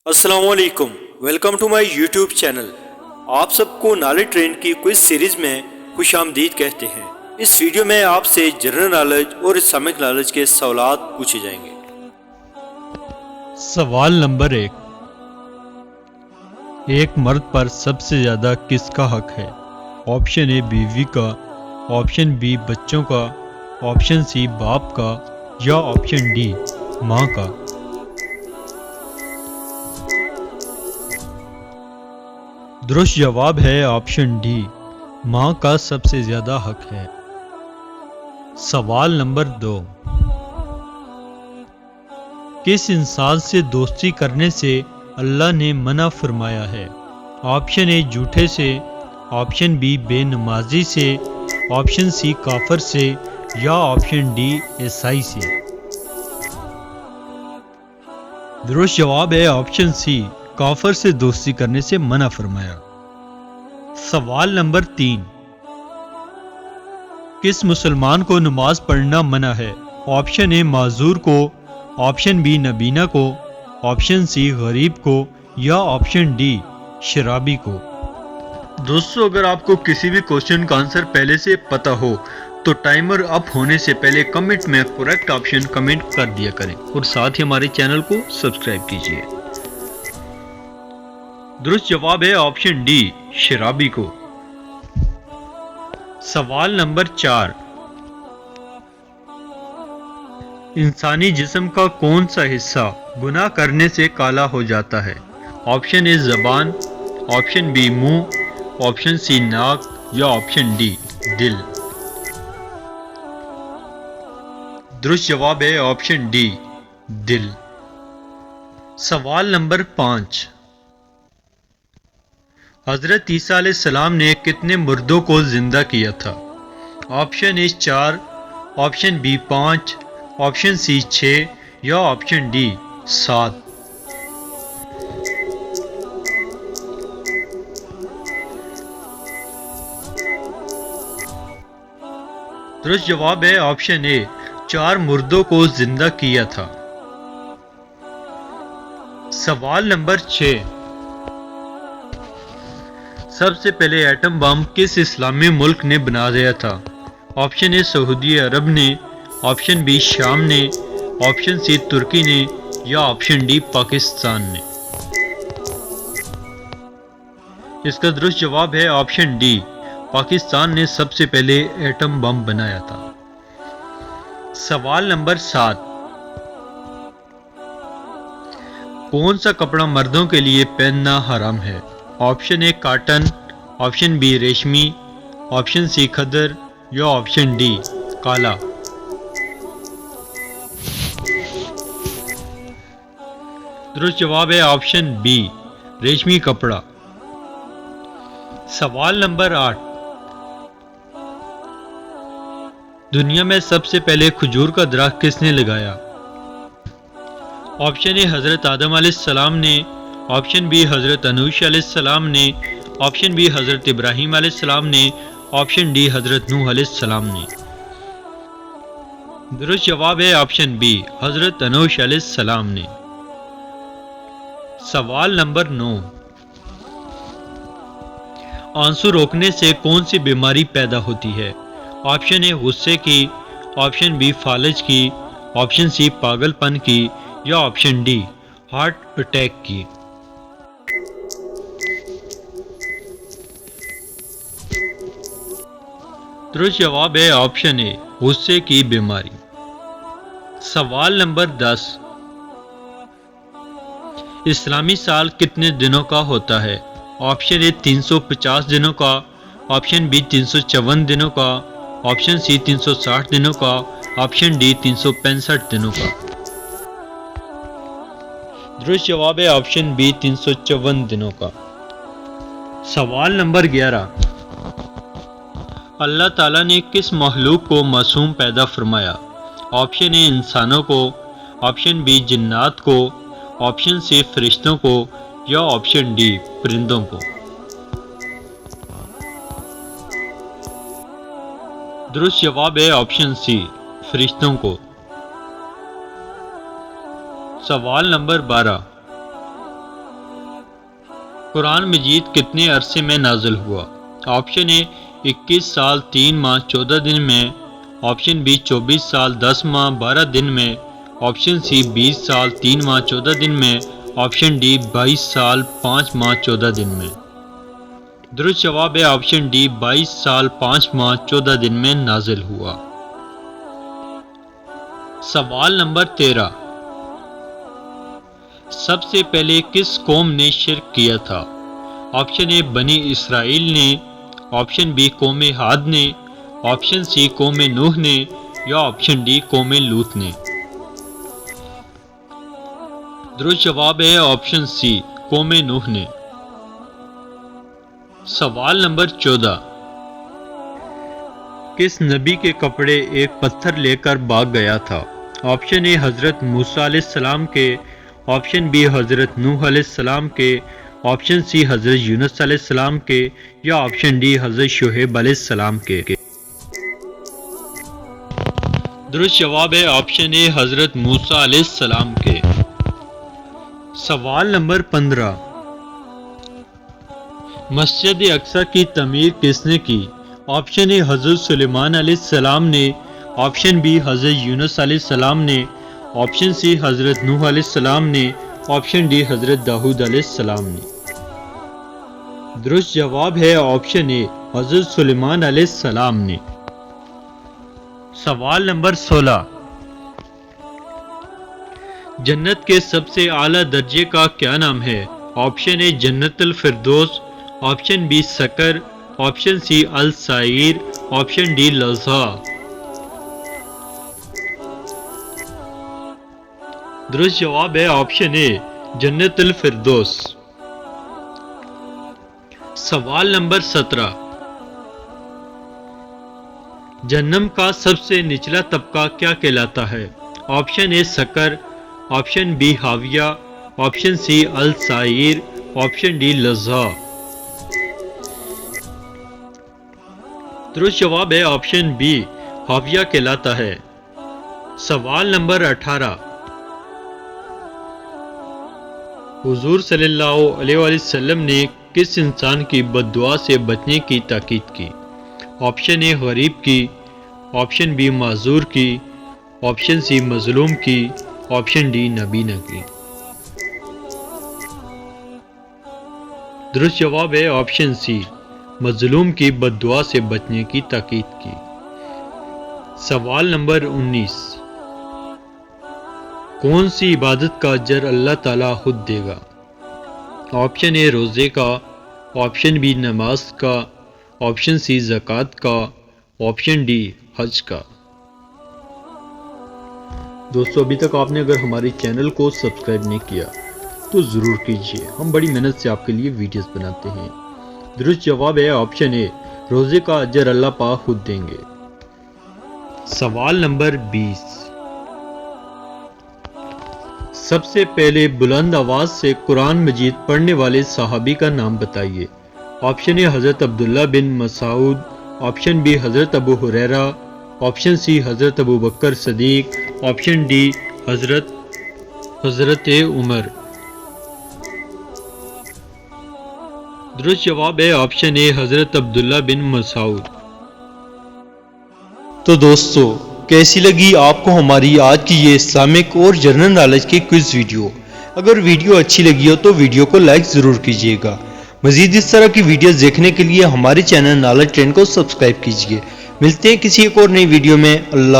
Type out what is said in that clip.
السلام علیکم، welcome to my YouTube channel. آپ سب کو نالج ٹرین کی کوئز سیریز میں خوش آمدید کہتے ہیں۔ اس ویڈیو میں آپ سے جنرل نالج اور اسلامک نالج کے سوالات پوچھے جائیں گے۔ سوال نمبر 1، ایک مرد پر سب سے زیادہ کس کا حق ہے؟ آپشن اے بیوی کا، آپشن بی بچوں کا، آپشن سی باپ کا یا آپشن ڈی ماں کا۔ درست جواب ہے آپشن ڈی، ماں کا سب سے زیادہ حق ہے۔ سوال نمبر 2، کس انسان سے دوستی کرنے سے اللہ نے منع فرمایا ہے؟ آپشن اے جھوٹے سے، آپشن بی بے نمازی سے، آپشن سی کافر سے یا آپشن ڈی عیسائی سے۔ درست جواب ہے آپشن سی، کافر سے دوستی کرنے سے منع فرمایا۔ سوال نمبر 3، کس مسلمان کو نماز پڑھنا منع ہے؟ آپشن اے معذور کو، آپشن بی نابینا کو، آپشن سی غریب کو یا آپشن ڈی شرابی کو۔ دوستو، اگر آپ کو کسی بھی کوشچن کا آنسر پہلے سے پتا ہو تو ٹائمر اپ ہونے سے پہلے کمنٹ میں کریکٹ آپشن کمنٹ کر دیا کریں اور ساتھ ہی ہمارے چینل کو سبسکرائب کیجیے۔ درست جواب ہے آپشن ڈی شرابی کو۔ سوال نمبر 4، انسانی جسم کا کون سا حصہ گناہ کرنے سے کالا ہو جاتا ہے؟ آپشن اے زبان، آپشن بی منہ، آپشن سی ناک یا آپشن ڈی دل۔ درست جواب ہے آپشن ڈی دل۔ سوال نمبر 5، حضرت عیسیٰ علیہ السلام نے کتنے مردوں کو زندہ کیا تھا؟ آپشن اے 4، آپشن بی 5، آپشن سی 6 یا آپشن ڈی 7۔ درست جواب ہے آپشن اے، 4 مردوں کو زندہ کیا تھا۔ سوال نمبر 6، سب سے پہلے ایٹم بم کس اسلامی ملک نے بنا دیا تھا؟ آپشن اے سعودی عرب نے، آپشن بی شام نے، آپشن سی ترکی نے یا آپشن ڈی پاکستان نے۔ اس کا درست جواب ہے آپشن ڈی، پاکستان نے سب سے پہلے ایٹم بم بنایا تھا۔ سوال نمبر 7، کون سا کپڑا مردوں کے لیے پہننا حرام ہے؟ Option A cotton, option B ریشمی، آپشن سی کھدر یا آپشن ڈی کالا۔ درست جواب ہے آپشن بی ریشمی کپڑا۔ سوال نمبر 8، دنیا میں سب سے پہلے کھجور کا درخت کس نے لگایا؟ آپشن اے حضرت آدم علیہ السلام نے، آپشن بی حضرت انوش علیہ السلام نے، آپشن بی حضرت ابراہیم علیہ السلام نے، آپشن ڈی حضرت نوح علیہ السلام نے۔ درست جواب ہے آپشن بی حضرت انوش علیہ السلام نے۔ سوال نمبر 9، آنسو روکنے سے کون سی بیماری پیدا ہوتی ہے؟ آپشن اے غصے کی، آپشن بی فالج کی، آپشن سی پاگل پن کی یا آپشن ڈی ہارٹ اٹیک کی۔ درست جواب ہے آپشن اے غصے کی بیماری۔ سوال نمبر 10، اسلامی سال کتنے دنوں کا ہوتا ہے؟ آپشن اے 350 دنوں کا، آپشن بی 354 دنوں کا، آپشن سی 360 دنوں کا، آپشن ڈی 365 دنوں کا۔ درست جواب ہے آپشن بی 354 دنوں کا۔ سوال نمبر 11، اللہ تعالیٰ نے کس مخلوق کو معصوم پیدا فرمایا؟ آپشن اے انسانوں کو، آپشن بی جنات کو، آپشن سی فرشتوں کو یا آپشن ڈی پرندوں کو۔ درست جواب ہے آپشن سی فرشتوں کو۔ سوال نمبر 12، قرآن مجید کتنے عرصے میں نازل ہوا؟ آپشن اے 21 سال 3 ماہ 14 دن میں، آپشن بی 24 سال 10 ماہ 12 دن میں، آپشن سی 20 سال 3 ماہ 14 دن میں، آپشن ڈی 22 سال 5 ماہ 14 دن میں۔ درست جواب ہے آپشن ڈی 22 سال 5 ماہ 14 دن میں نازل ہوا۔ سوال نمبر 13، سب سے پہلے کس قوم نے شرک کیا تھا؟ آپشن اے بنی اسرائیل نے، آپشن بی قوم عاد نے، آپشن سی قوم نوح نے، یا آپشن ڈی قوم لوط نے۔ درست جواب ہے آپشن سی قوم نوح نے۔ سوال نمبر 14، کس نبی کے کپڑے ایک پتھر لے کر بھاگ گیا تھا؟ آپشن اے حضرت موسیٰ علیہ السلام کے، آپشن بی حضرت نوح علیہ السلام کے، آپشن سی حضرت یونس علیہ السلام کے، یا آپشن ڈی حضرت شعیب علیہ السلام کے۔ درست جواب ہے آپشن اے حضرت موسیٰ علیہ السلام کے۔ سوال نمبر 15، مسجد اقصی کی تعمیر کس نے کی؟ آپشن اے حضرت سلیمان علیہ السلام نے، آپشن بی حضرت یونس علیہ السلام نے، آپشن سی حضرت نوح علیہ السلام نے، آپشن ڈی حضرت داؤد علیہ السلام نے۔ درست جواب ہے آپشن اے حضرت سلیمان علیہ السلام نے۔ سوال نمبر 16، جنت کے سب سے اعلیٰ درجے کا کیا نام ہے؟ آپشن اے جنت الفردوس، آپشن بی سقر، آپشن سی السعیر، آپشن ڈی لظہ۔ درست جواب ہے آپشن اے جنت الفردوس۔ سوال نمبر 17، جہنم کا سب سے نچلا طبقہ کیا کہلاتا ہے؟ آپشن اے سقر، آپشن بی حاویہ، آپشن سی السعیر، آپشن ڈی لظہ۔ درست جواب ہے آپشن بی حاویہ کہلاتا ہے۔ سوال نمبر 18، حضور صلی اللہ علیہ وسلم نے کس انسان کی بد دعا سے بچنے کی تاکید کی؟ آپشن اے غریب کی، آپشن بی معذور کی، آپشن سی مظلوم کی، آپشن ڈی نابینا کی۔ درست جواب ہے آپشن سی مظلوم کی بد دعا سے بچنے کی تاکید کی۔ سوال نمبر 19، کون سی عبادت کا اجر اللہ تعالیٰ خود دے گا؟ آپشن اے روزے کا، آپشن بی نماز کا، آپشن سی زکوٰۃ کا، آپشن ڈی حج کا۔ دوستو ابھی تک آپ نے اگر ہمارے چینل کو سبسکرائب نہیں کیا تو ضرور کیجیے، ہم بڑی محنت سے آپ کے لیے ویڈیوز بناتے ہیں۔ درست جواب ہے آپشن اے روزے کا اجر اللہ پاک خود دیں گے۔ سوال نمبر 20، سب سے پہلے بلند آواز سے قرآن مجید پڑھنے والے صحابی کا نام بتائیے۔ آپشن اے حضرت عبداللہ بن مسعود، آپشن بی حضرت ابو ہریرہ، آپشن سی حضرت ابو بکر صدیق، آپشن ڈی حضرت عمر۔ درست جواب ہے آپشن اے حضرت عبداللہ بن مسعود۔ تو دوستو کیسی لگی آپ کو ہماری آج کی یہ اسلامک اور جنرل نالج کی کوئز ویڈیو؟ اگر ویڈیو اچھی لگی ہو تو ویڈیو کو لائک ضرور کیجیے گا۔ مزید اس طرح کی ویڈیوز دیکھنے کے لیے ہمارے چینل نالج ٹرین کو سبسکرائب کیجیے۔ ملتے ہیں کسی ایک اور نئی ویڈیو میں۔ اللہ